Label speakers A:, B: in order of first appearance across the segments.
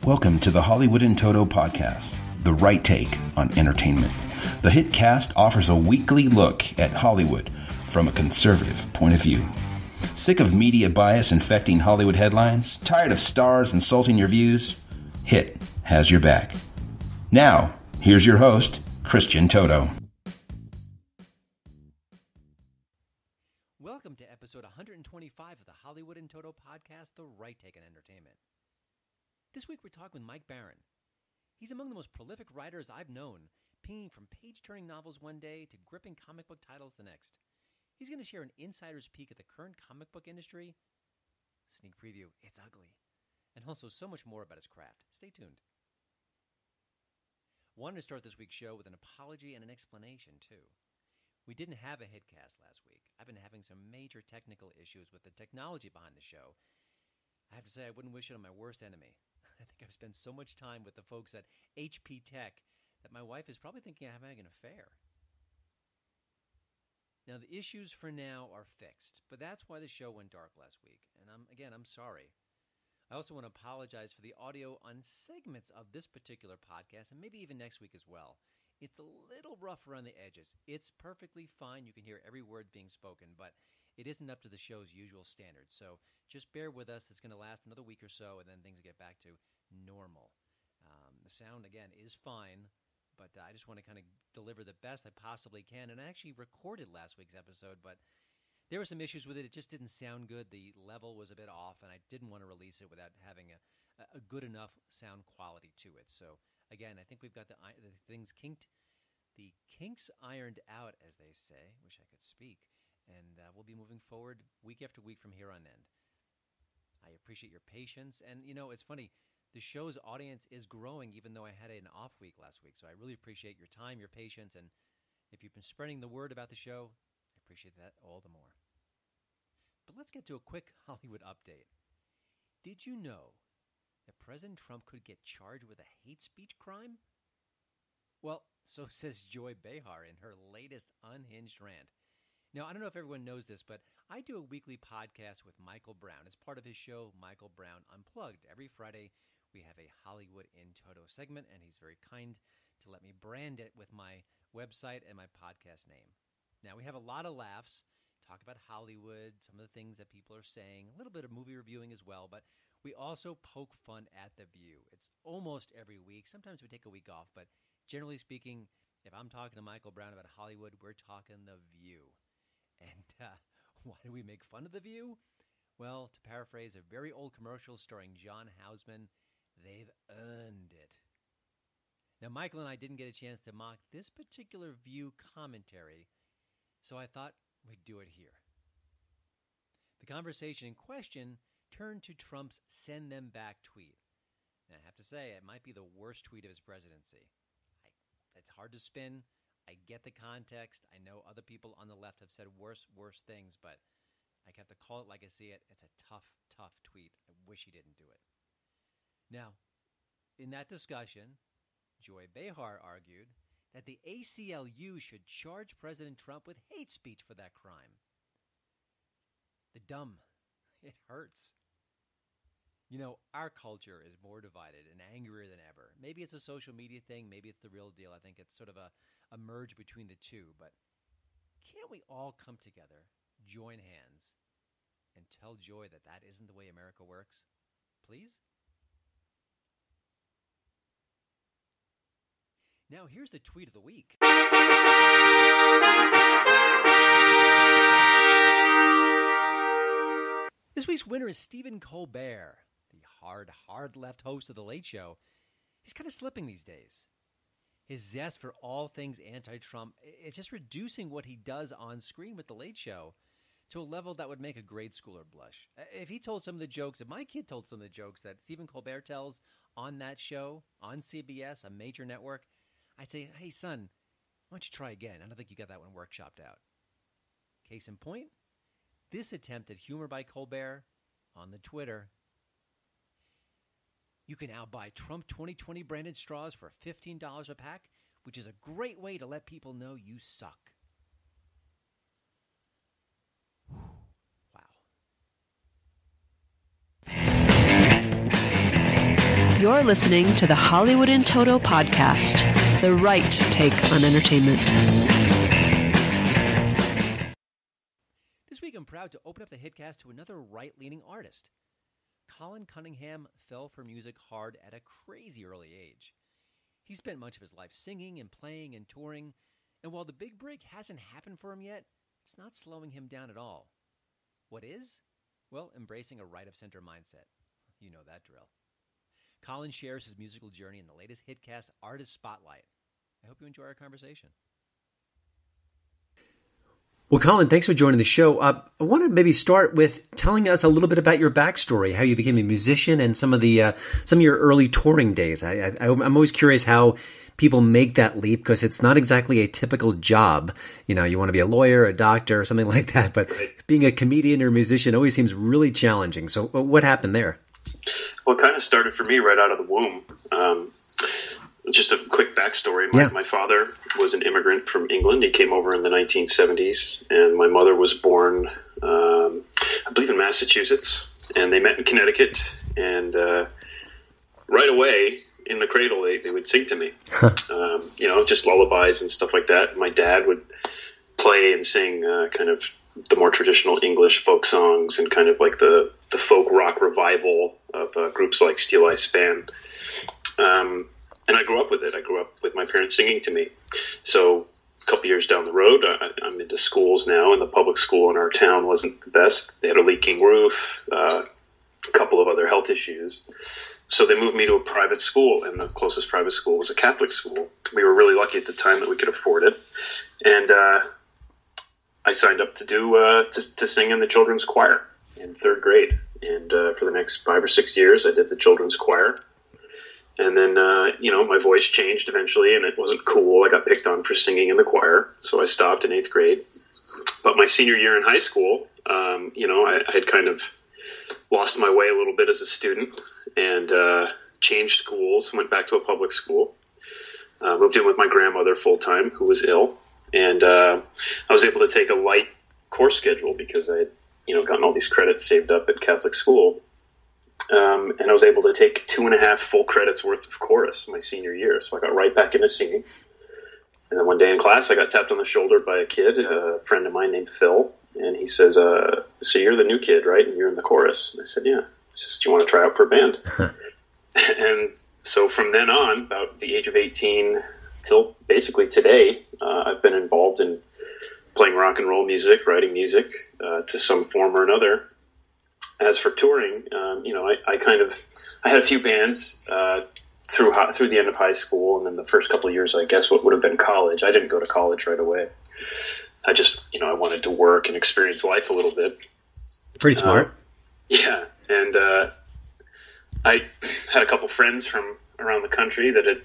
A: Welcome to the Hollywood in Toto podcast, the right take on entertainment. The HiT cast offers a weekly look at Hollywood from a conservative point of view. Sick of media bias infecting Hollywood headlines? Tired of stars insulting your views? HiT has your back. Now, here's your host, Christian Toto.
B: Welcome to episode 125 of the Hollywood in Toto podcast, the right take on entertainment. This week we're talking with Mike Baron. He's among the most prolific writers I've known, pinging from page-turning novels one day to gripping comic book titles the next. He's going to share an insider's peek at the current comic book industry. Sneak preview, it's ugly. And also so much more about his craft. Stay tuned. Wanted to start this week's show with an apology and an explanation, too. We didn't have a HitCast last week. I've been having some major technical issues with the technology behind the show. I have to say I wouldn't wish it on my worst enemy. I think I've spent so much time with the folks at HP Tech that my wife is probably thinking I'm having an affair. Now, the issues for now are fixed, but that's why the show went dark last week. And I'm sorry. I also want to apologize for the audio on segments of this particular podcast, and maybe even next week as well. It's a little rough around the edges. It's perfectly fine. You can hear every word being spoken, but it isn't up to the show's usual standards. So just bear with us. It's going to last another week or so, and then things will get back to normal. The sound, again, is fine, but I just want to kind of deliver the best I possibly can. And I actually recorded last week's episode, but there were some issues with it. It just didn't sound good. The level was a bit off, and I didn't want to release it without having a good enough sound quality to it. So, again, I think we've got the things kinked, the kinks ironed out, as they say. Wish I could speak. And we'll be moving forward week after week from here on end. I appreciate your patience. And, you know, it's funny. The show's audience is growing even though I had an off week last week. So I really appreciate your time, your patience. And if you've been spreading the word about the show, I appreciate that all the more. But let's get to a quick Hollywood update. Did you know that President Trump could get charged with a hate speech crime? Well, so says Joy Behar in her latest unhinged rant. Now, I don't know if everyone knows this, but I do a weekly podcast with Michael Brown. It's part of his show, Michael Brown Unplugged. Every Friday, we have a Hollywood in Toto segment, and he's very kind to let me brand it with my website and my podcast name. Now, we have a lot of laughs, talk about Hollywood, some of the things that people are saying, a little bit of movie reviewing as well, but we also poke fun at The View. It's almost every week. Sometimes we take a week off, but generally speaking, if I'm talking to Michael Brown about Hollywood, we're talking The View. And why do we make fun of The View? Well, to paraphrase a very old commercial starring John Houseman, they've earned it. Now, Michael and I didn't get a chance to mock this particular View commentary, so I thought we'd do it here. The conversation in question turned to Trump's send them back tweet. Now, I have to say, it might be the worst tweet of his presidency. It's hard to spin. I get the context. I know other people on the left have said worse things, but I have to call it like I see it. It's a tough tweet. I wish he didn't do it. Now, in that discussion, Joy Behar argued that the ACLU should charge President Trump with hate speech for that crime. The dumb. It hurts. You know, our culture is more divided and angrier than ever. Maybe it's a social media thing. Maybe it's the real deal. I think it's sort of a merge between the two. But can't we all come together, join hands, and tell Joy that that isn't the way America works? Please? Now, here's the tweet of the week. This week's winner is Stephen Colbert, the hard left host of The Late Show. He's kind of slipping these days. His zest for all things anti-Trump, it's just reducing what he does on screen with The Late Show to a level that would make a grade schooler blush. If he told some of the jokes, if my kid told some of the jokes that Stephen Colbert tells on that show, on CBS, a major network, I'd say, hey, son, why don't you try again? I don't think you got that one workshopped out. Case in point, this attempt at humor by Colbert on the Twitter. You can now buy Trump 2020 branded straws for $15 a pack, which is a great way to let people know you suck.
C: You're listening to the Hollywood in Toto podcast, the right take on entertainment.
B: This week I'm proud to open up the HitCast to another right-leaning artist. Colin Cunningham fell for music hard at a crazy early age. He spent much of his life singing and playing and touring, and while the big break hasn't happened for him yet, it's not slowing him down at all. What is? Well, embracing a right-of-center mindset. You know that drill. Colin shares his musical journey in the latest HitCast Artist Spotlight. I hope you enjoy our conversation.
D: Well, Colin, thanks for joining the show. I want to maybe start with telling us a little bit about your backstory, how you became a musician, and some of your early touring days. I'm always curious how people make that leap, because it's not exactly a typical job. You know, you want to be a lawyer, a doctor, or something like that, but being a comedian or musician always seems really challenging. So what happened there?
E: Well, it kind of started for me right out of the womb. Just a quick backstory. My father was an immigrant from England. He came over in the 1970s, and my mother was born, I believe, in Massachusetts. And they met in Connecticut, and right away in the cradle, they would sing to me, just lullabies and stuff like that. My dad would play and sing kind of the more traditional English folk songs and kind of like the folk rock revival of groups like Steel Eye Span. And I grew up with it. I grew up with my parents singing to me. So a couple years down the road, I'm into schools now, and the public school in our town wasn't the best. They had a leaking roof, a couple of other health issues. So they moved me to a private school, and the closest private school was a Catholic school. We were really lucky at the time that we could afford it. And I signed up to sing in the children's choir in third grade. And for the next 5 or 6 years, I did the children's choir. And then, my voice changed eventually, and it wasn't cool. I got picked on for singing in the choir, so I stopped in 8th grade. But my senior year in high school, I had kind of lost my way a little bit as a student and changed schools, went back to a public school, moved in with my grandmother full-time, who was ill. And I was able to take a light course schedule because I had, gotten all these credits saved up at Catholic school. And I was able to take 2.5 full credits worth of chorus my senior year. So I got right back into singing. And then one day in class, I got tapped on the shoulder by a kid, a friend of mine named Phil. And he says, so you're the new kid, right? And you're in the chorus. And I said, yeah. He says, do you want to try out for a band? And so from then on, about the age of 18 till basically today, I've been involved in playing rock and roll music, writing music to some form or another. As for touring, I had a few bands through the end of high school, and then the first couple of years, I guess, what would have been college. I didn't go to college right away. I just, I wanted to work and experience life a little bit.
D: Pretty smart.
E: Yeah, and I had a couple friends from around the country that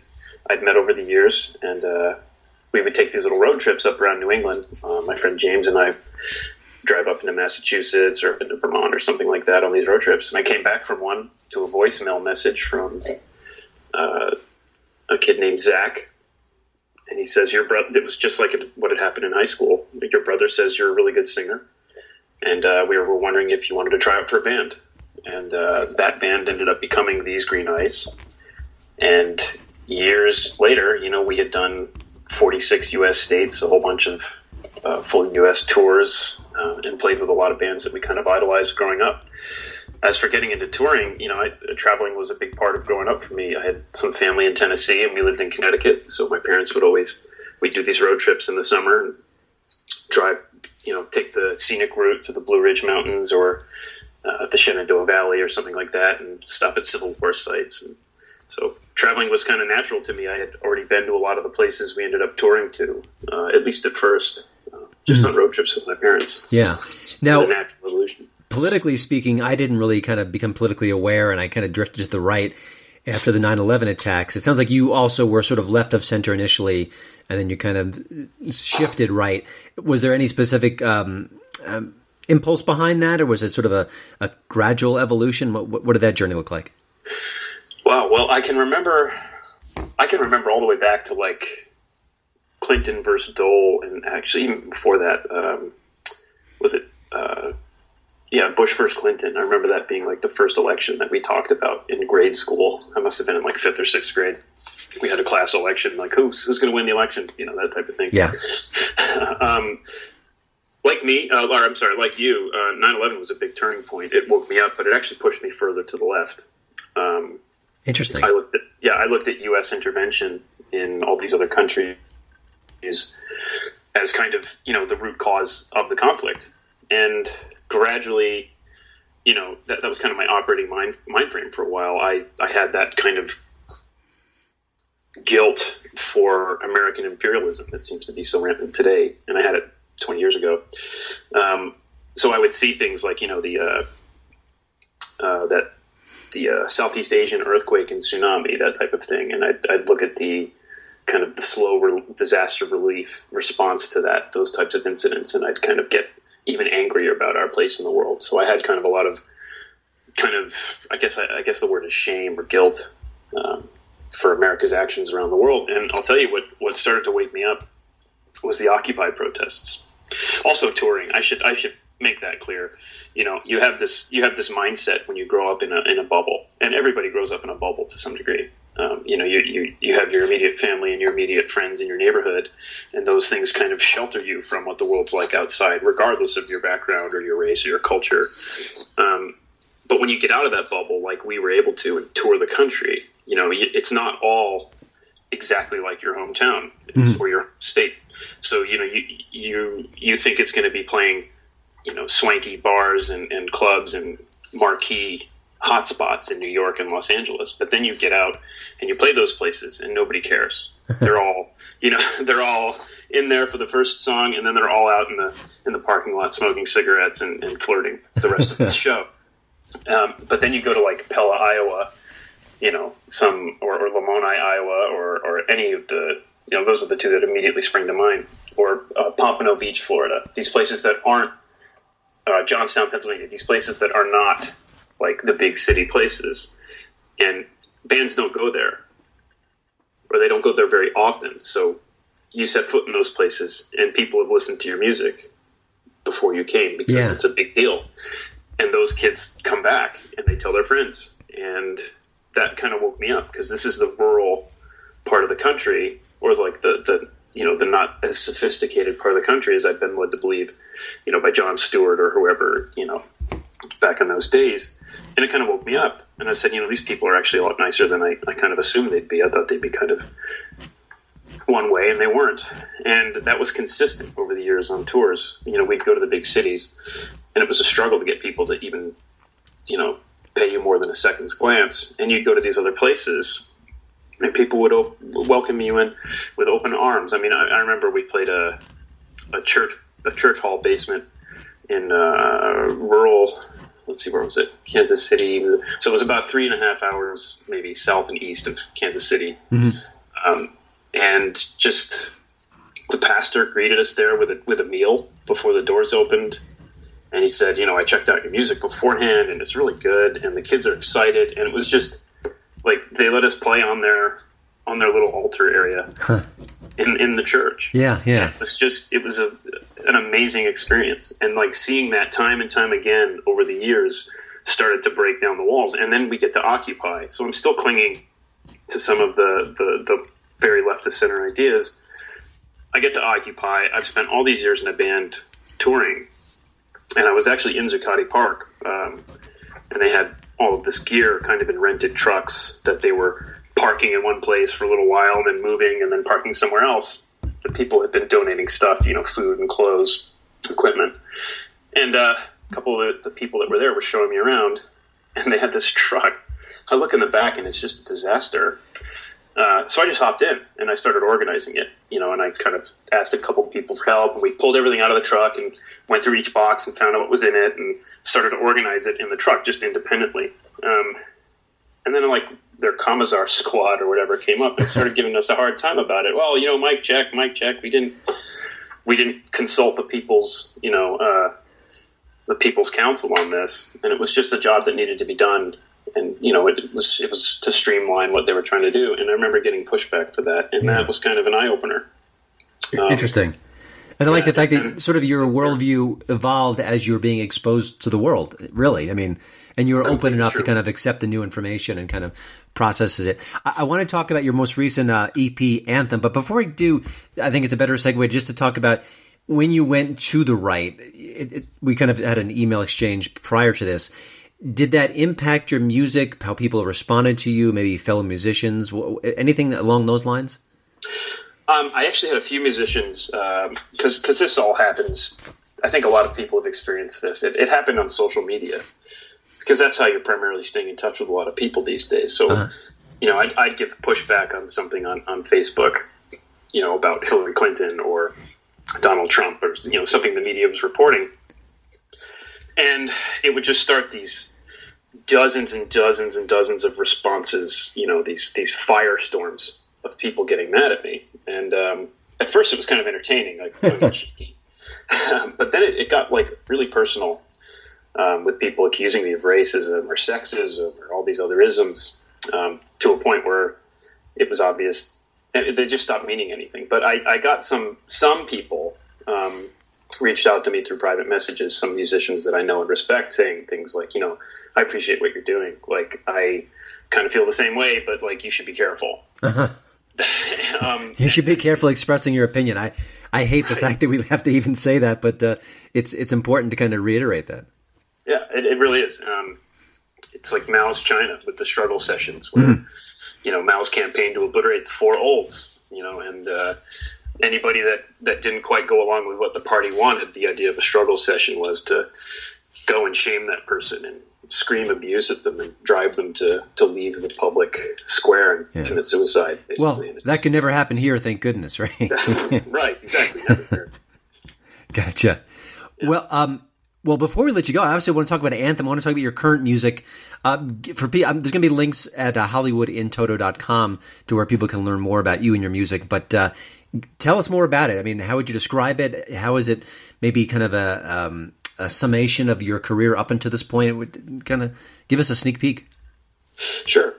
E: I'd met over the years, and we would take these little road trips up around New England. My friend James and I drive up into Massachusetts or up into Vermont or something like that on these road trips. And I came back from one to a voicemail message from a kid named Zach. And he says, your brother, it was just like what had happened in high school. Your brother says you're a really good singer. And we were wondering if you wanted to try out for a band. And that band ended up becoming These Green Eyes. And years later, we had done 46 U.S. states, a whole bunch of full U.S. tours, and played with a lot of bands that we kind of idolized growing up. As for getting into touring, traveling was a big part of growing up for me. I had some family in Tennessee, and we lived in Connecticut, so my parents we'd do these road trips in the summer and drive, take the scenic route to the Blue Ridge Mountains or the Shenandoah Valley or something like that, and stop at Civil War sites. And so traveling was kind of natural to me. I had already been to a lot of the places we ended up touring to, at least at first. Just on road trips with my parents.
D: Yeah. Now,
E: natural evolution.
D: Politically speaking, I didn't really kind of become politically aware, and I kind of drifted to the right after the 9/11 attacks. It sounds like you also were sort of left of center initially, and then you kind of shifted right. Was there any specific impulse behind that, or was it sort of a gradual evolution? What did that journey look like?
E: Wow. Well, I can remember all the way back to like Clinton versus Dole, and actually even before that, was it Bush versus Clinton. I remember that being like the first election that we talked about in grade school. I must have been in like 5th or 6th grade. We had a class election, like who's going to win the election, that type of thing.
D: Yeah.
E: Like you, 9/11 was a big turning point. It woke me up, but it actually pushed me further to the left.
D: Interesting.
E: I looked at U.S. intervention in all these other countries as kind of, the root cause of the conflict. And gradually, that was kind of my operating mind frame for a while. I had that kind of guilt for American imperialism that seems to be so rampant today. And I had it 20 years ago. So I would see things like, the Southeast Asian earthquake and tsunami, that type of thing. And I'd look at the kind of the slow disaster relief response to those types of incidents. And I'd kind of get even angrier about our place in the world. So I had kind of a lot of I guess the word is shame or guilt, for America's actions around the world. And I'll tell you what started to wake me up was the Occupy protests. Also touring. I should make that clear. You have this mindset when you grow up in a bubble, and everybody grows up in a bubble to some degree. You have your immediate family and your immediate friends in your neighborhood, and those things kind of shelter you from what the world's like outside, regardless of your background or your race or your culture. But when you get out of that bubble, like we were able to, and tour the country, it's not all exactly like your hometown or your state. So, you think it's going to be playing, swanky bars and clubs and marquee hotspots in New York and Los Angeles. But then you get out and you play those places and nobody cares. They're all, they're all in there for the first song, and then they're all out in the parking lot smoking cigarettes and flirting the rest of the show. But then you go to like Pella, Iowa, or Lamoni, Iowa, or any of the, those are the two that immediately spring to mind, or Pompano Beach, Florida. These places that aren't Johnstown, Pennsylvania. These places that are not like the big city places, and bands don't go there, or they don't go there very often. So you set foot in those places, and people have listened to your music before you came because it's a big deal. And those kids come back and they tell their friends, and that kind of woke me up, because this is the rural part of the country, or like the not as sophisticated part of the country as I've been led to believe, by Jon Stewart or whoever, back in those days. And it kind of woke me up, and I said, these people are actually a lot nicer than I kind of assumed they'd be. I thought they'd be kind of one way, and they weren't. And that was consistent over the years on tours. We'd go to the big cities, and it was a struggle to get people to even, pay you more than a second's glance. And you'd go to these other places, and people would welcome you in with open arms. I mean, I remember we played a church hall basement in rural, let's see, where was it? Kansas City. So it was about 3.5 hours, maybe south and east of Kansas City. Mm-hmm. And just the pastor greeted us there with a meal before the doors opened. And he said, I checked out your music beforehand, and it's really good, and the kids are excited. And it was just like they let us play on their little altar area in the church. Yeah. And it was an amazing experience. And like seeing that time and time again over the years started to break down the walls. And then we get to Occupy. So I'm still clinging to some of the very left of center ideas. I get to Occupy. I've spent all these years in a band touring. And I was actually in Zuccotti Park, and they had all of this gear kind of in rented trucks that they were parking in one place for a little while and then moving and then parking somewhere else. The people had been donating stuff, food and clothes, equipment. And a couple of the people that were there were showing me around, and they had this truck. I look in the back, and it's just a disaster. So I just hopped in, and I started organizing it, and I kind of asked a couple of people for help, and we pulled everything out of the truck and went through each box and found out what was in it and started to organize it in the truck just independently. And then like their Commissar squad or whatever came up and started giving us a hard time about it. Well, mic check. We didn't consult the people's, the people's council on this. And it was just a job that needed to be done. And, it was to streamline what they were trying to do. And I remember getting pushback for that. And that was kind of an eye-opener.
D: Interesting. And I like the fact that sort of your worldview evolved as you were being exposed to the world, really. I mean, and you were open enough to kind of accept the new information and kind of processes it. I want to talk about your most recent EP, Anthem. But before I do, I think it's a better segue just to talk about when you went to the right. We kind of had an email exchange prior to this. Did that impact your music, how people responded to you, maybe fellow musicians, anything along those lines?
E: I actually had a few musicians, because this all happens. I think a lot of people have experienced this. It happened on social media, because that's how you're primarily staying in touch with a lot of people these days. So, I'd give pushback on something on Facebook, about Hillary Clinton or Donald Trump or, something the media was reporting. And it would just start these dozens and dozens and dozens of responses, these firestorms of people getting mad at me. And at first it was kind of entertaining, like, but then it got like really personal, with people accusing me of racism or sexism or all these other isms, to a point where it was obvious they just stopped meaning anything. But I got some people reached out to me through private messages, some musicians that I know and respect, saying things like, I appreciate what you're doing. Like, I kind of feel the same way, but like, you should be careful.
D: You should be careful expressing your opinion. I hate the fact that we have to even say that, but it's important to kind of reiterate that.
E: Yeah, it really is. It's like Mao's China with the struggle sessions, where Mao's campaign to obliterate the four olds. And anybody that didn't quite go along with what the party wanted, the idea of a struggle session was to go and shame that person and scream abuse at them and drive them to leave the public square and commit suicide. Basically.
D: Well, that could never happen here, thank goodness, right?
E: Right, exactly. Never.
D: Gotcha. Yeah. Well, before we let you go, I also want to talk about Anthem. I want to talk about your current music. There's going to be links at hollywoodintoto.com to where people can learn more about you and your music. But tell us more about it. I mean, how would you describe it? How is it maybe kind of a summation of your career up until this point? Kind of give us a sneak peek.
E: Sure.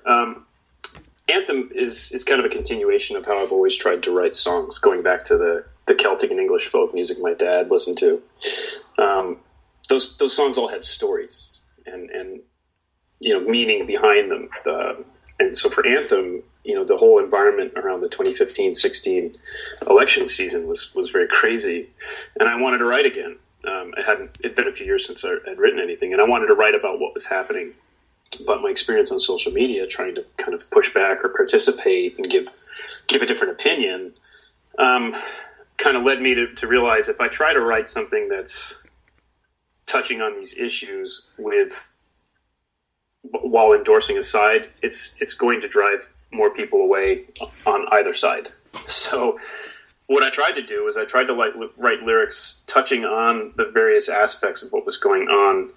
E: Anthem is kind of a continuation of how I've always tried to write songs, going back to the Celtic and English folk music my dad listened to. Those songs all had stories and meaning behind them. And so for Anthem, the whole environment around the 2015-16 election season was very crazy, and I wanted to write again. It'd been a few years since I had written anything, and I wanted to write about what was happening. But my experience on social media, trying to kind of push back or participate and give a different opinion, kind of led me to realize if I try to write something that's touching on these issues while endorsing a side, it's going to drive more people away on either side. So what I tried to do is I tried to write lyrics touching on the various aspects of what was going on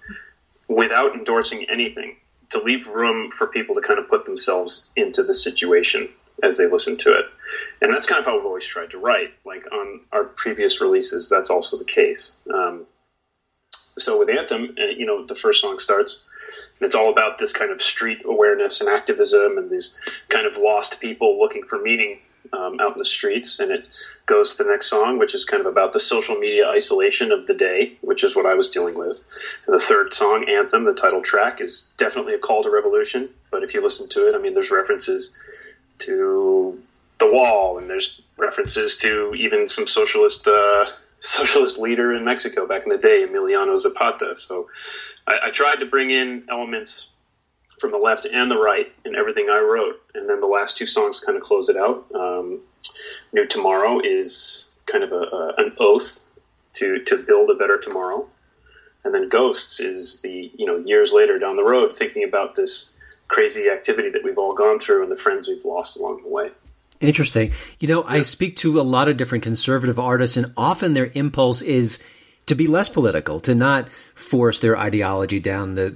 E: without endorsing anything, to leave room for people to kind of put themselves into the situation as they listen to it. And that's kind of how I've always tried to write. Like on our previous releases, that's also the case. So with Anthem, the first song starts, and it's all about this kind of street awareness and activism and these kind of lost people looking for meaning out in the streets. And it goes to the next song, which is kind of about the social media isolation of the day, which is what I was dealing with. And the third song, Anthem, the title track, is definitely a call to revolution. But if you listen to it, there's references to the wall, and there's references to even some socialist leader in Mexico back in the day, Emiliano Zapata. So I tried to bring in elements from the left and the right in everything I wrote. And then the last two songs kind of close it out. New Tomorrow is kind of an oath to build a better tomorrow. And then Ghosts is the, years later down the road, thinking about this crazy activity that we've all gone through and the friends we've lost along the way.
D: Interesting. I speak to a lot of different conservative artists, and often their impulse is to be less political, to not force their ideology down the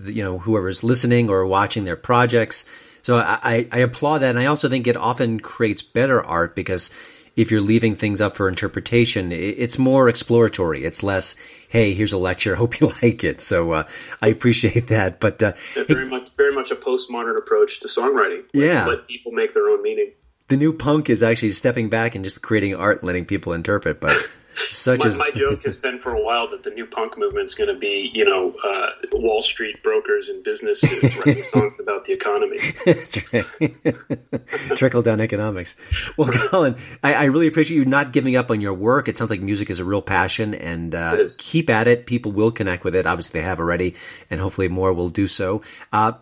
D: whoever's listening or watching their projects. So I applaud that, and I also think it often creates better art, because if you're leaving things up for interpretation, it's more exploratory. It's less, hey, here's a lecture, hope you like it. So I appreciate that. But
E: very much a postmodern approach to songwriting. Let people make their own meaning.
D: The new punk is actually stepping back and just creating art and letting people interpret. But
E: My joke has been for a while that the new punk movement is going to be, Wall Street brokers and businesses writing songs about the economy.
D: That's right. Trickle down economics. Well, Colin, I really appreciate you not giving up on your work. It sounds like music is a real passion, and keep at it. People will connect with it. Obviously, they have already, and hopefully more will do so.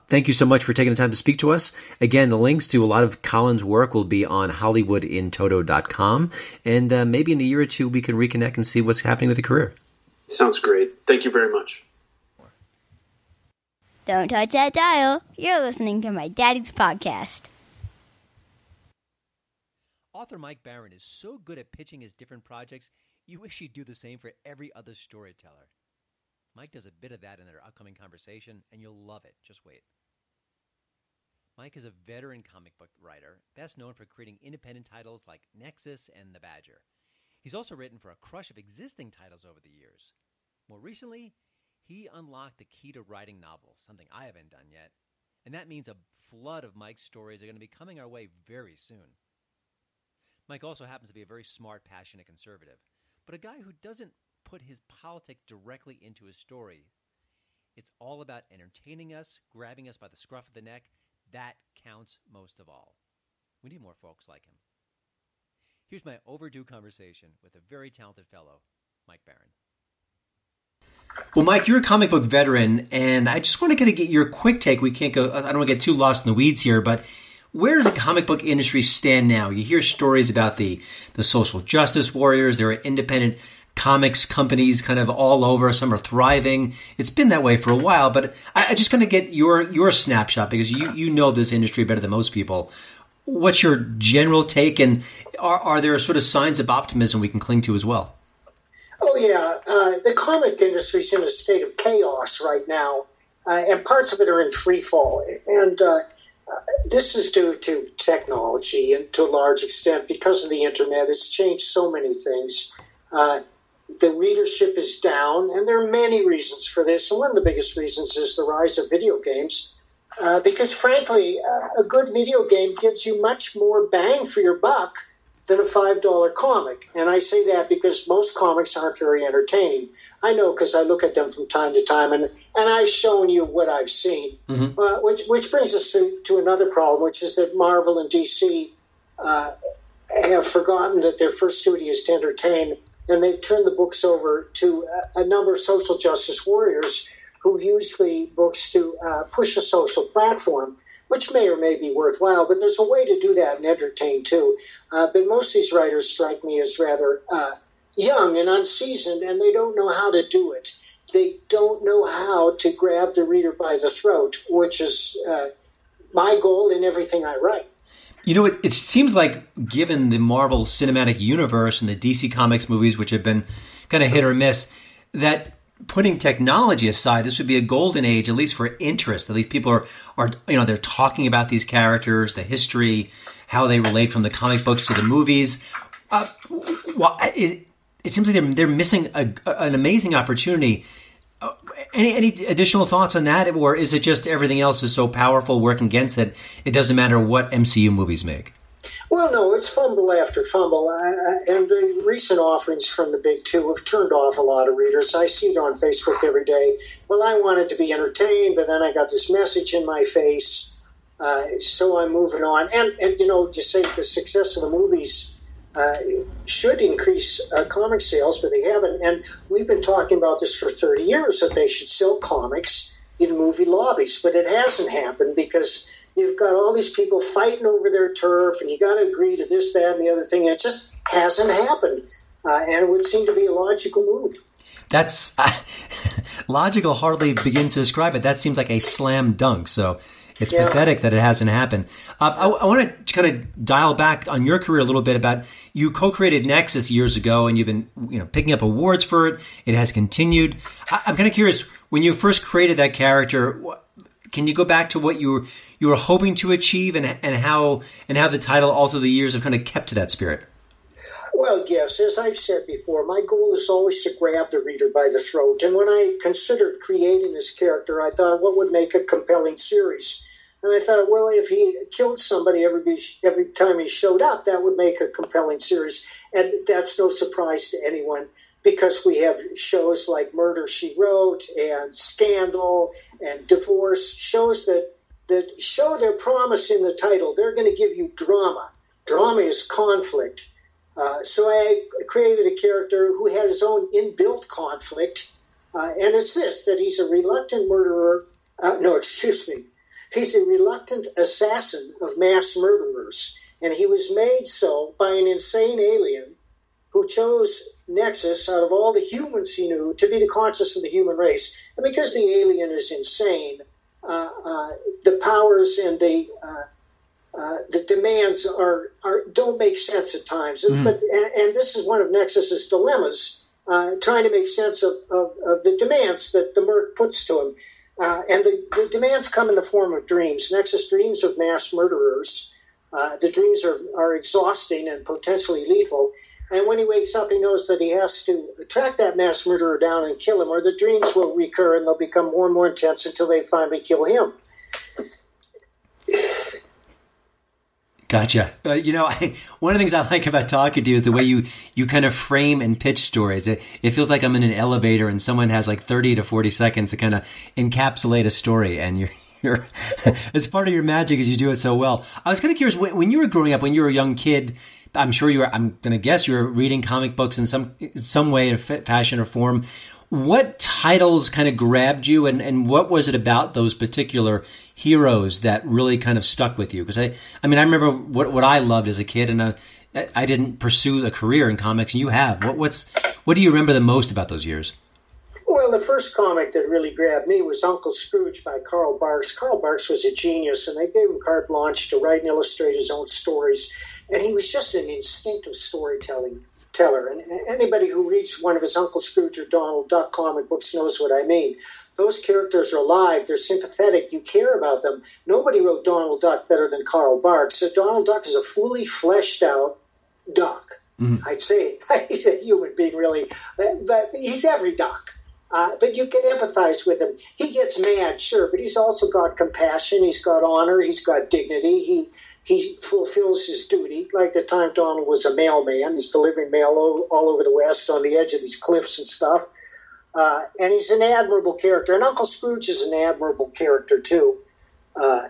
D: Thank you so much for taking the time to speak to us. Again, the links to a lot of Colin's work will be on HollywoodInToto.com, and maybe in a year or two we can reconnect and see what's happening with the career.
E: Sounds great. Thank you very much.
F: Don't touch that dial. You're listening to My Daddy's Podcast.
B: Author Mike Barron is so good at pitching his different projects, you wish he'd do the same for every other storyteller. Mike does a bit of that in their upcoming conversation, and you'll love it. Just wait. Mike is a veteran comic book writer, best known for creating independent titles like Nexus and The Badger. He's also written for a crush of existing titles over the years. More recently, he unlocked the key to writing novels, something I haven't done yet. And that means a flood of Mike's stories are going to be coming our way very soon. Mike also happens to be a very smart, passionate conservative, but a guy who doesn't put his politics directly into his story. It's all about entertaining us, grabbing us by the scruff of the neck. That counts most of all. We need more folks like him. Here's my overdue conversation with a very talented fellow, Mike Barron.
D: Well, Mike, you're a comic book veteran, and I just want to kind of get your quick take. I don't want to get too lost in the weeds here, but where does the comic book industry stand now? You hear stories about the social justice warriors. There are independent comics companies kind of all over. Some are thriving. It's been that way for a while, but I just kind of get your snapshot because you know this industry better than most people. What's your general take, and are there sort of signs of optimism we can cling to as well?
G: Oh, yeah. The comic industry is in a state of chaos right now, and parts of it are in free fall. And this is due to technology, and to a large extent because of the internet. It's changed so many things. The readership is down, and there are many reasons for this. And one of the biggest reasons is the rise of video games. Because, frankly, a good video game gives you much more bang for your buck than a $5 comic. And I say that because most comics aren't very entertaining. I know because I look at them from time to time, and I've shown you what I've seen. Mm-hmm. Which brings us to another problem, which is that Marvel and DC have forgotten that their first duty is to entertain, and they've turned the books over to a number of social justice warriors who use the books to push a social platform, which may or may be worthwhile, but there's a way to do that and entertain too. But most of these writers strike me as rather young and unseasoned, and they don't know how to do it. They don't know how to grab the reader by the throat, which is my goal in everything I write.
D: You know, it seems like given the Marvel Cinematic Universe and the DC Comics movies, which have been kind of hit or miss, that putting technology aside, this would be a golden age, at least for interest. At least people are they're talking about these characters, the history, how they relate from the comic books to the movies. It seems like they're missing an amazing opportunity. Any additional thoughts on that, or is it just everything else is so powerful working against it? It doesn't matter what MCU movies make.
G: Well, no, it's fumble after fumble, and the recent offerings from the big two have turned off a lot of readers. I see it on Facebook every day. Well, I wanted to be entertained, but then I got this message in my face, so I'm moving on. And you say the success of the movies should increase comic sales, but they haven't. And we've been talking about this for 30 years, that they should sell comics in movie lobbies, but it hasn't happened because you've got all these people fighting over their turf, and you got to agree to this, that, and the other thing, and it just hasn't happened. And it would seem to be a logical move.
D: That's logical hardly begins to describe it. That seems like a slam dunk. So it's pathetic that it hasn't happened. I want to kind of dial back on your career a little bit about you co-created Nexus years ago, and you've been picking up awards for it. It has continued. I'm kind of curious, when you first created that character, can you go back to what you were hoping to achieve, and how the title all through the years have kind of kept to that spirit?
G: Well, yes, as I've said before, my goal is always to grab the reader by the throat. And when I considered creating this character, I thought, what would make a compelling series? And I thought, well, if he killed somebody every time he showed up, that would make a compelling series. And that's no surprise to anyone, because we have shows like Murder, She Wrote and Scandal and Divorce, shows that show their promise in the title. They're going to give you drama. Drama is conflict. So I created a character who had his own inbuilt conflict, and it's this, that he's a reluctant murderer. He's a reluctant assassin of mass murderers, and he was made so by an insane alien who chose Nexus out of all the humans he knew to be the conscience of the human race. And because the alien is insane, the powers and the demands don't make sense at times. Mm-hmm. And this is one of Nexus's dilemmas, trying to make sense of the demands that the Merc puts to him. And the demands come in the form of dreams. Nexus dreams of mass murderers. The dreams are exhausting and potentially lethal. And when he wakes up, he knows that he has to track that mass murderer down and kill him, or the dreams will recur and they'll become more and more intense until they finally kill him.
D: Gotcha. One of the things I like about talking to you is the way you kind of frame and pitch stories. It feels like I'm in an elevator and someone has like 30 to 40 seconds to kind of encapsulate a story, and you're it's part of your magic is you do it so well. I was kind of curious, when you were growing up, when you were a young kid, I'm going to guess you were reading comic books in some way, fashion or form. What titles kind of grabbed you, and what was it about those particular heroes that really kind of stuck with you? Because I remember what I loved as a kid, and I didn't pursue a career in comics, and you have. What do you remember the most about those years?
G: Well, the first comic that really grabbed me was Uncle Scrooge by Carl Barks. Carl Barks was a genius, and they gave him carte blanche to write and illustrate his own stories. And he was just an instinctive storyteller. And anybody who reads one of his Uncle Scrooge or Donald Duck comic books knows what I mean. Those characters are alive. They're sympathetic. You care about them. Nobody wrote Donald Duck better than Carl Barks. So Donald Duck is a fully fleshed out duck. Mm-hmm. I'd say he's a human being, really. But he's every duck. But you can empathize with him. He gets mad, sure, but he's also got compassion. He's got honor. He's got dignity. He fulfills his duty. Like the time Donald was a mailman. He's delivering mail all over the West on the edge of these cliffs and stuff. And he's an admirable character. And Uncle Scrooge is an admirable character, too. And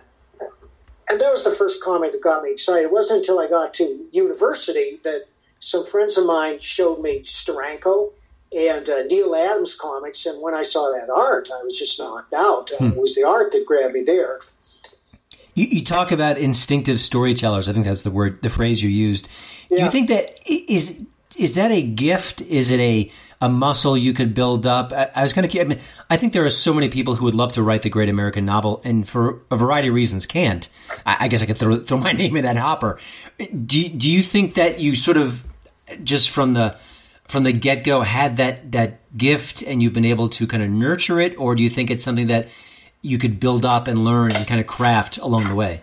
G: that was the first comic that got me excited. It wasn't until I got to university that some friends of mine showed me Steranko and Neil Adams comics. And when I saw that art, I was just knocked out. It was the art that grabbed me there.
D: You talk about instinctive storytellers. I think that's the phrase you used. Yeah. Do you think that is that a gift? Is it a muscle you could build up? I was kind of. I think there are so many people who would love to write the great American novel, and for a variety of reasons can't. I guess I could throw my name in that hopper. Do you think that you sort of just from the get-go had that gift, and you've been able to kind of nurture it, or do you think it's something that you could build up and learn and kind of craft along the way?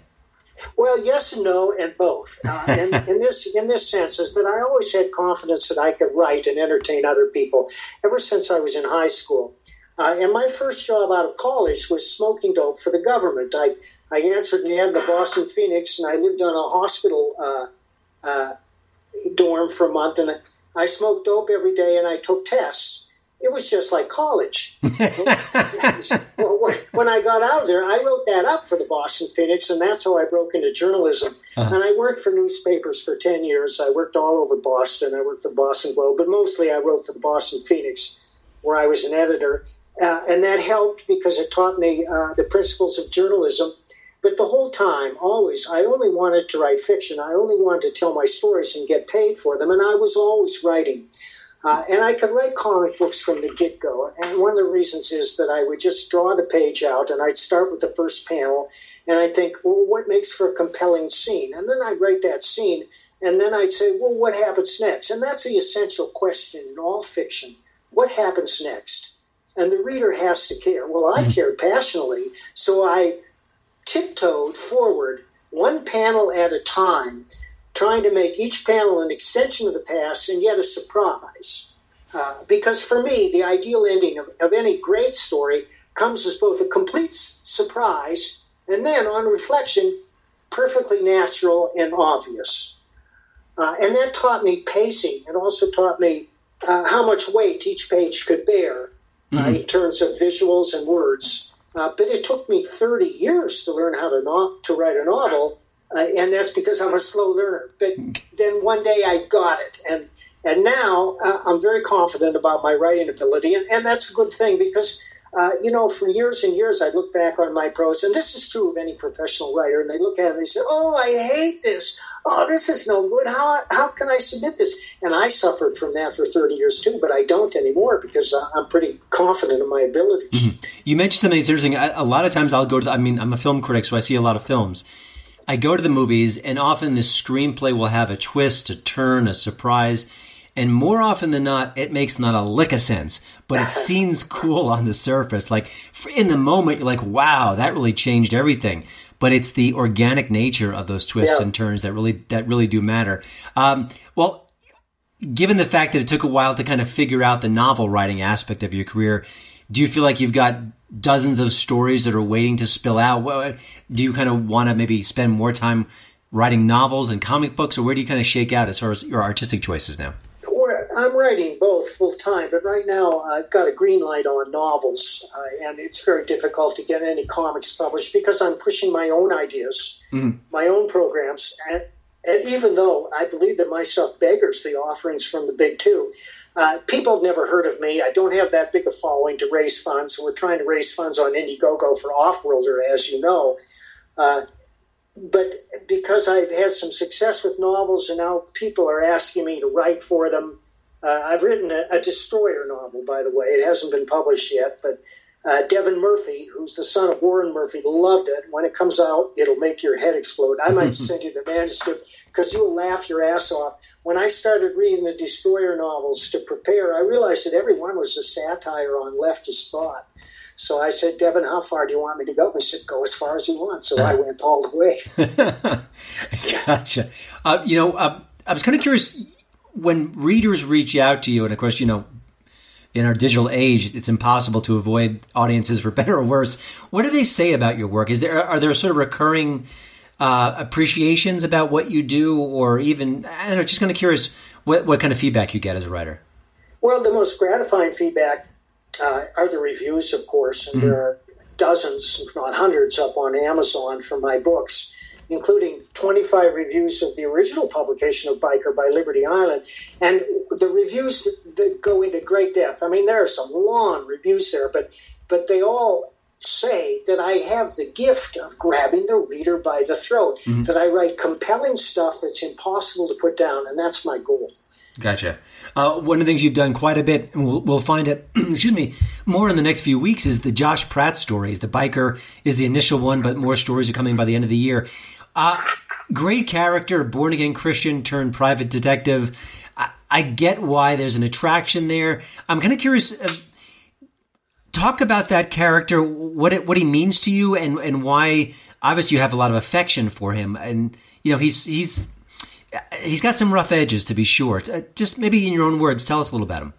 G: Well, yes and no, and both. And in this sense is that I always had confidence that I could write and entertain other people ever since I was in high school. And my first job out of college was smoking dope for the government. I answered an ad in the Boston Phoenix, and I lived on a hospital dorm for a month, and I smoked dope every day, and I took tests. It was just like college. Well, when I got out of there, I wrote that up for the Boston Phoenix, and that's how I broke into journalism. Uh-huh. And I worked for newspapers for 10 years. I worked all over Boston. I worked for the Boston Globe, but mostly I wrote for the Boston Phoenix, where I was an editor. And that helped because it taught me the principles of journalism. But the whole time, always, I only wanted to write fiction. I only wanted to tell my stories and get paid for them, and I was always writing. And I could write comic books from the get-go. And one of the reasons is that I would just draw the page out, and I'd start with the first panel, and I'd think, well, what makes for a compelling scene? And then I'd write that scene, and then I'd say, well, what happens next? And that's the essential question in all fiction. What happens next? And the reader has to care. Well, I cared passionately, so I tiptoed forward one panel at a time, trying to make each panel an extension of the past and yet a surprise. Because for me, the ideal ending of any great story comes as both a complete surprise And then, on reflection, perfectly natural and obvious. And that taught me pacing and also taught me how much weight each page could bear in terms of visuals and words. But it took me 30 years to learn how to write a novel, and that's because I'm a slow learner. But then one day I got it, and now I'm very confident about my writing ability, and that's a good thing because, for years and years I look back on my prose, and this is true of any professional writer, and they look at it and they say, oh, I hate this. Oh, this is no good. How can I submit this? And I suffered from that for 30 years too, but I don't anymore because I'm pretty confident in my abilities.
D: Mm-hmm. You mentioned something that's interesting. A lot of times I'll go to I'm a film critic, so I see a lot of films. I go to the movies, and often the screenplay will have a twist, a turn, a surprise. And more often than not, it makes not a lick of sense, but it seems cool on the surface. Like in the moment, you're like, wow, that really changed everything. But it's the organic nature of those twists and turns that really do matter. Well, given the fact that it took a while to kind of figure out the novel writing aspect of your career, do you feel like you've got dozens of stories that are waiting to spill out? Do you kind of want to maybe spend more time writing novels and comic books, or where do you kind of shake out as far as your artistic choices now?
G: I'm writing both full time, but right now I've got a green light on novels, and it's very difficult to get any comics published because I'm pushing my own ideas, my own programs, and even though I believe that my stuff beggars the offerings from the big two, people have never heard of me. I don't have that big a following to raise funds, so we're trying to raise funds on Indiegogo for Offworlder, as you know. But because I've had some success with novels and now people are asking me to write for them, I've written a Destroyer novel, by the way. It hasn't been published yet, but Devin Murphy, who's the son of Warren Murphy, loved it. When it comes out, it'll make your head explode. I might send you the manuscript because you'll laugh your ass off. When I started reading the Destroyer novels to prepare, I realized that every one was a satire on leftist thought. So I said, Devin, how far do you want me to go? He said, go as far as you want. So I went all the way.
D: Gotcha. I was kind of curious, when readers reach out to you, and of course, in our digital age, it's impossible to avoid audiences for better or worse. What do they say about your work? Are there sort of recurring appreciations about what you do, or even, I don't know, just kind of curious what kind of feedback you get as a writer?
G: Well, the most gratifying feedback are the reviews, of course, and there are dozens, if not hundreds, up on Amazon for my books, including 25 reviews of the original publication of Biker by Liberty Island. And the reviews that go into great depth, I mean, there are some long reviews there, but they all say that I have the gift of grabbing the reader by the throat, that I write compelling stuff that's impossible to put down, and that's my goal.
D: Gotcha. One of the things you've done quite a bit, and we'll find it, more in the next few weeks, is the Josh Pratt stories. The Biker is the initial one, but more stories are coming by the end of the year. Great character, born-again Christian turned private detective. I get why there's an attraction there. I'm kind of curious, talk about that character, what he means to you, and why, obviously you have a lot of affection for him. And, he's got some rough edges, to be sure. Just maybe in your own words, tell us a little about him.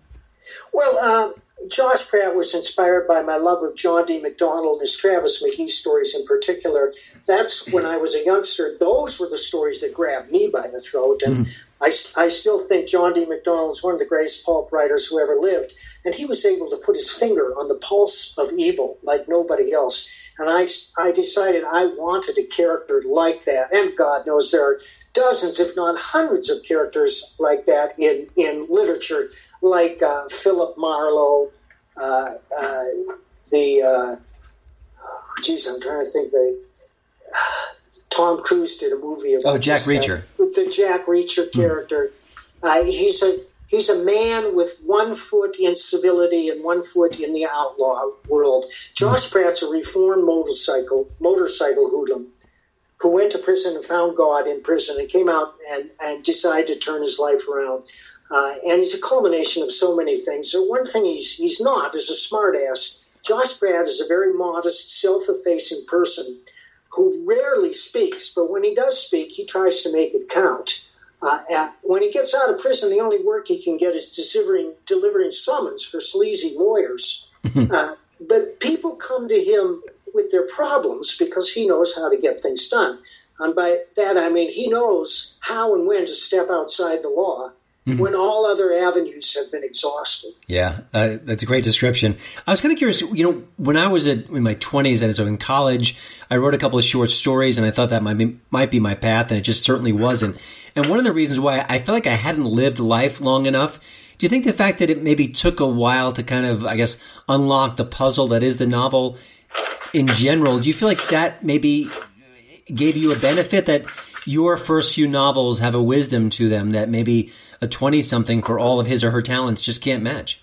G: Well, Josh Pratt was inspired by my love of John D. MacDonald and his Travis McGee stories in particular. That's when I was a youngster. Those were the stories that grabbed me by the throat. And I still think John D. MacDonald is one of the greatest pulp writers who ever lived. And he was able to put his finger on the pulse of evil like nobody else. And I decided I wanted a character like that. And God knows there are dozens, if not hundreds, of characters like that in literature, like Philip Marlowe, I'm trying to think. Tom Cruise did a movie about
D: Jack Reacher.
G: The Jack Reacher character. He's a man with 1 foot in civility and 1 foot in the outlaw world. Josh Pratt's a reformed motorcycle hoodlum who went to prison and found God in prison and came out and decided to turn his life around. And he's a culmination of so many things. So one thing he's not is a smart ass. Josh Pratt is a very modest, self-effacing person who rarely speaks, but when he does speak, he tries to make it count. When he gets out of prison, the only work he can get is delivering summons for sleazy lawyers. But people come to him with their problems because he knows how to get things done. And by that, I mean he knows how and when to step outside the law when all other avenues have been exhausted.
D: Yeah, that's a great description. I was kind of curious, when I was in my 20s, and so in college, I wrote a couple of short stories, and I thought that might be my path, and it just certainly wasn't. And one of the reasons why I felt like I hadn't lived life long enough, do you think the fact that it maybe took a while to kind of, I guess, unlock the puzzle that is the novel in general, do you feel like that maybe gave you a benefit, that your first few novels have a wisdom to them that maybe a 20-something, for all of his or her talents, just can't match?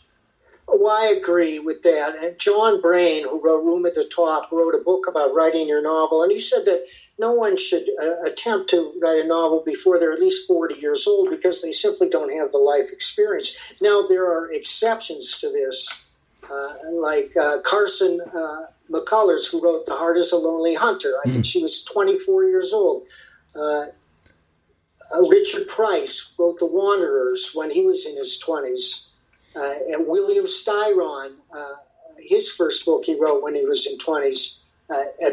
G: Oh, I agree with that. And John Brain, who wrote Room at the Top, wrote a book about writing your novel, and he said that no one should attempt to write a novel before they're at least 40 years old because they simply don't have the life experience. Now, there are exceptions to this, like Carson McCullers, who wrote The Heart is a Lonely Hunter. I think she was 24 years old. Richard Price wrote The Wanderers when he was in his 20s. And William Styron, his first book he wrote when he was in 20s.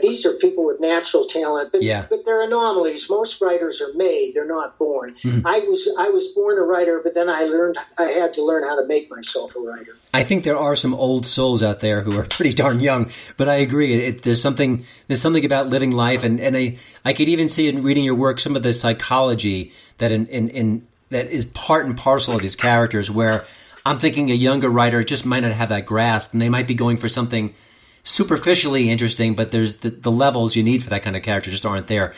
G: These are people with natural talent, but they're anomalies. Most writers are made; they're not born. I was born a writer, but then I had to learn how to make myself a writer.
D: I think there are some old souls out there who are pretty darn young, but I agree. There's something about living life, and I could even see in reading your work some of the psychology that that is part and parcel of these characters, where I'm thinking a younger writer just might not have that grasp, and they might be going for something superficially interesting, but there's the levels you need for that kind of character just aren't there.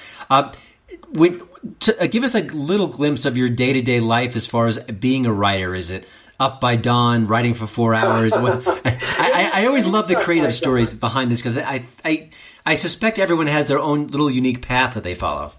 D: Give us a little glimpse of your day-to-day life as far as being a writer. Is it up by dawn, writing for 4 hours? I always love the creative stories behind this, because I suspect everyone has their own little unique path that they follow.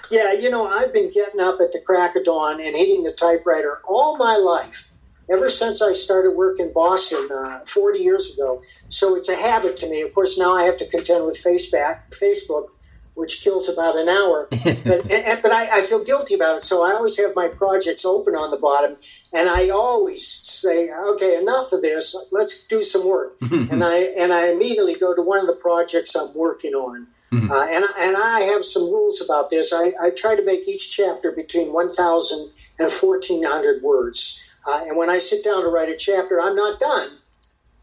G: Yeah, I've been getting up at the crack of dawn and hitting the typewriter all my life, ever since I started work in Boston 40 years ago. So it's a habit to me. Of course, now I have to contend with Facebook, which kills about an hour. But I feel guilty about it. So I always have my projects open on the bottom, and I always say, okay, enough of this. Let's do some work. and I immediately go to one of the projects I'm working on. And I have some rules about this. I try to make each chapter between 1,000 and 1,400 words. And when I sit down to write a chapter, I'm not done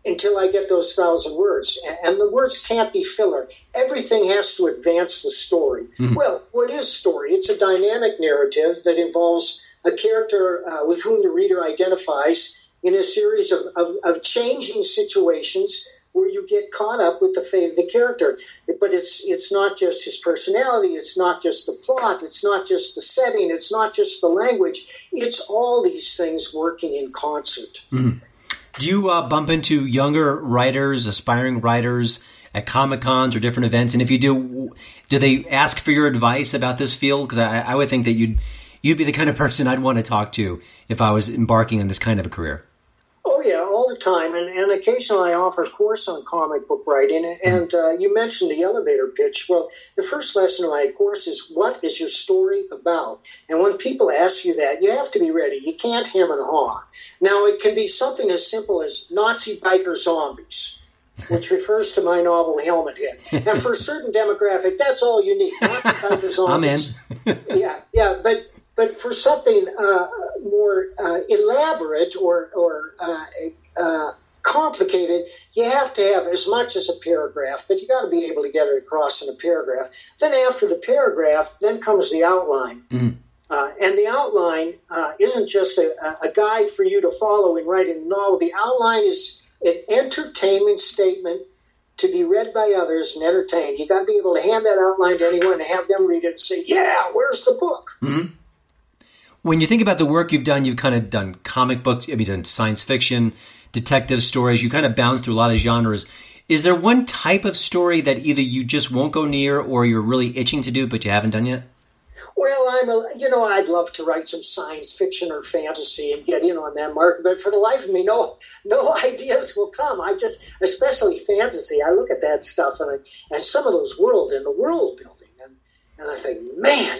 G: until I get those 1,000 words. And the words can't be filler. Everything has to advance the story. Well, what is story? It's a dynamic narrative that involves a character with whom the reader identifies in a series of changing situations where you get caught up with the fate of the character. But it's not just his personality, it's not just the plot, it's not just the setting, it's not just the language. It's all these things working in concert.
D: Do you bump into younger writers, aspiring writers at Comic-Cons or different events? And if you do they ask for your advice about this field? Because I would think that you'd be the kind of person I'd want to talk to if I was embarking on this kind of a career.
G: Oh, yeah, all the time. And occasionally I offer a course on comic book writing. And you mentioned the elevator pitch. Well, the first lesson of my course is, what is your story about? And when people ask you that, you have to be ready. You can't hem and haw. Now, it can be something as simple as Nazi biker zombies, which refers to my novel Helmet Head. And for a certain demographic, that's all you need. Nazi biker zombies.
D: I'm
G: in. Yeah, but for something more elaborate or complicated, you have to have as much as a paragraph, but you got to be able to get it across in a paragraph. Then after the paragraph, then comes the outline. And the outline isn't just a guide for you to follow in writing a novel. The outline is an entertainment statement to be read by others and entertained. You got to be able to hand that outline to anyone and have them read it and say, yeah, where's the book?
D: When you think about the work you've kind of done comic books, you've done science fiction, detective stories, you kind of bounce through a lot of genres. Is there one type of story that either you just won't go near or you're really itching to do but you haven't done yet?
G: Well, I'd love to write some science fiction or fantasy and get in on that market, but for the life of me, no ideas will come. especially fantasy, I look at that stuff and some of those world building, And I think, man,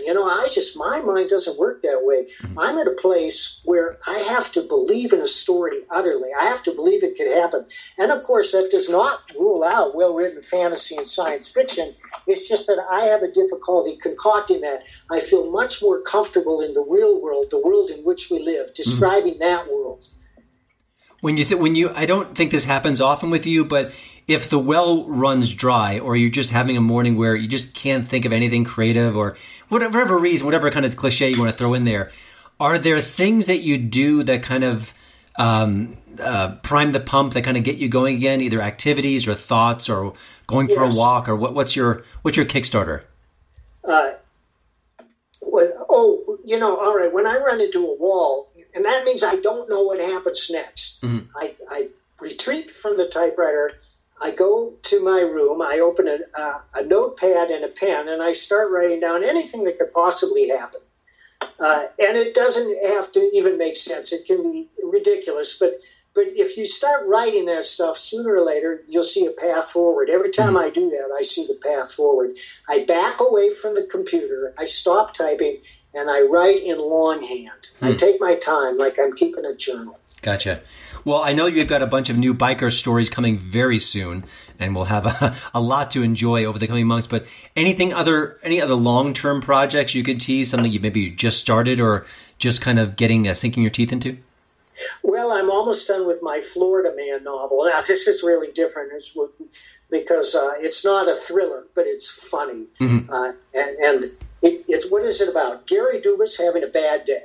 G: my mind doesn't work that way. I'm at a place where I have to believe in a story utterly. I have to believe it could happen. And of course, that does not rule out well-written fantasy and science fiction. It's just that I have a difficulty concocting that. I feel much more comfortable in the real world, the world in which we live, describing that world.
D: I don't think this happens often with you, but if the well runs dry, or you're just having a morning where you just can't think of anything creative, or whatever reason, whatever kind of cliche you want to throw in there, are there things that you do that kind of prime the pump, that kind of get you going again, either activities or thoughts or going for a walk, or what's your Kickstarter?
G: All right, when I run into a wall, and that means I don't know what happens next. Mm-hmm. I retreat from the typewriter. I go to my room. I open a notepad and a pen, and I start writing down anything that could possibly happen. And it doesn't have to even make sense. It can be ridiculous, but if you start writing that stuff, sooner or later you'll see a path forward. Every time I do that, I see the path forward. I back away from the computer. I stop typing. And I write in longhand. I take my time like I'm keeping a journal. Gotcha.
D: Well, I know you've got a bunch of new biker stories coming very soon, and we'll have a lot to enjoy over the coming months. But any other long-term projects you could tease, something you just started or just kind of sinking your teeth into?
G: Well, I'm almost done with my Florida Man novel. Now, this is really different because it's not a thriller, but it's funny. Mm-hmm. It's what is it about? Gary Dubas having a bad day.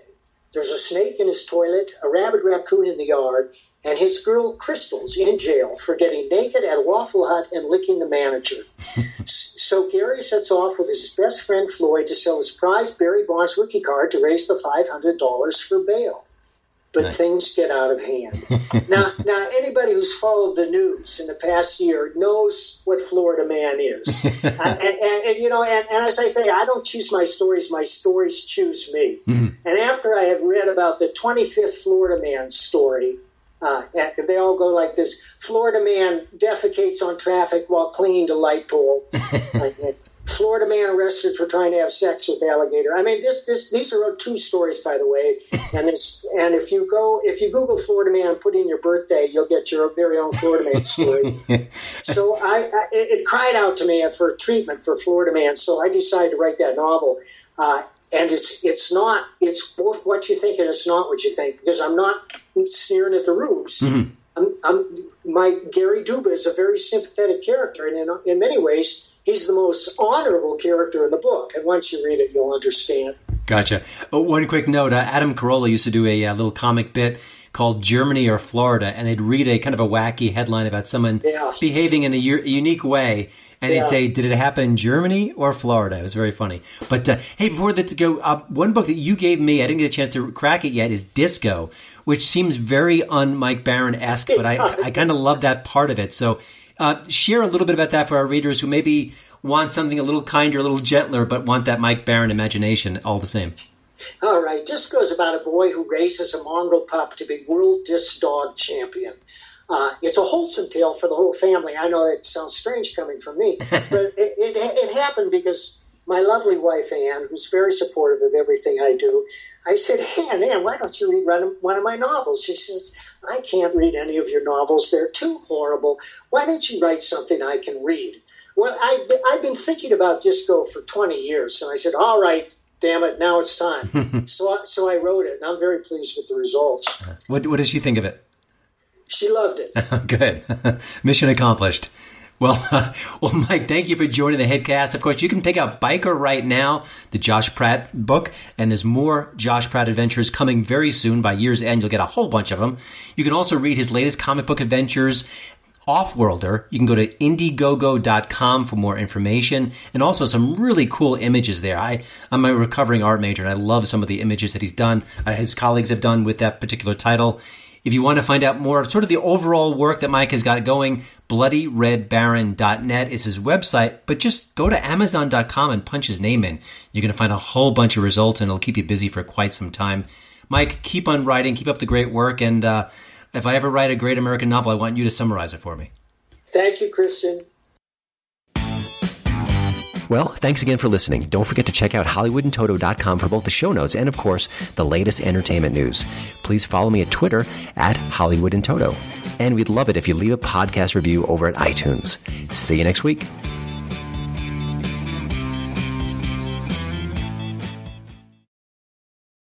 G: There's a snake in his toilet, a rabid raccoon in the yard, and his girl Crystal's in jail for getting naked at a Waffle Hut and licking the manager. So Gary sets off with his best friend Floyd to sell his prized Barry Bonds rookie card to raise the $500 for bail. But things get out of hand. Now, anybody who's followed the news in the past year knows what Florida Man is. and as I say, I don't choose my stories choose me. Mm-hmm. And after I had read about the 25th Florida Man story, they all go like this: Florida Man defecates on traffic while clinging to light pole. Florida Man arrested for trying to have sex with alligator. I mean, these are two stories, by the way. And if you Google Florida Man and put in your birthday, you'll get your very own Florida Man story. So it cried out to me for treatment for Florida Man. So I decided to write that novel. And it's both what you think and it's not what you think, because I'm not sneering at the rubes. Mm-hmm. My Gary Duba is a very sympathetic character, and in many ways, he's the most honorable character in the book. And once you read it, you'll understand.
D: Gotcha. One quick note: Adam Carolla used to do a little comic bit called Germany or Florida, and they'd read a kind of a wacky headline about someone behaving in a unique way, and he'd say, did it happen in Germany or Florida? It was very funny. But hey, before that to go, one book that you gave me, I didn't get a chance to crack it yet, is Disco, which seems very un-Mike Barron-esque, but I kind of love that part of it. So share a little bit about that for our readers who maybe want something a little kinder, a little gentler, but want that Mike Barron imagination all the same.
G: All right. Disco is about a boy who raises a mongrel pup to be world disc dog champion. It's a wholesome tale for the whole family. I know that sounds strange coming from me, but it happened because my lovely wife, Ann, who's very supportive of everything I do, I said, hey, Ann, why don't you read one of my novels? She says, I can't read any of your novels. They're too horrible. Why don't you write something I can read? Well, I've been thinking about Disco for 20 years, and I said, all right, damn it, now it's time. So I wrote it, and I'm very pleased with the results.
D: What did she think of it?
G: She loved it.
D: Good. Mission accomplished. Well, Mike, thank you for joining the HiTcast. Of course, you can pick out Biker right now, the Josh Pratt book, and there's more Josh Pratt adventures coming very soon. By year's end, you'll get a whole bunch of them. You can also read his latest comic book adventures, Offworlder. You can go to Indiegogo.com for more information, and also some really cool images there. I'm a recovering art major, and I love some of the images that he's done, his colleagues have done with that particular title. If you want to find out more, sort of the overall work that Mike has got going, bloodyredbaron.net is his website, but just go to Amazon.com and punch his name in. You're going to find a whole bunch of results, and it'll keep you busy for quite some time. Mike, keep on writing, keep up the great work, and if I ever write a great American novel, I want you to summarize it for me.
G: Thank you, Christian.
D: Well, thanks again for listening. Don't forget to check out HollywoodandToto.com for both the show notes and, of course, the latest entertainment news. Please follow me at Twitter at HollywoodandToto. And we'd love it if you leave a podcast review over at iTunes. See you next week.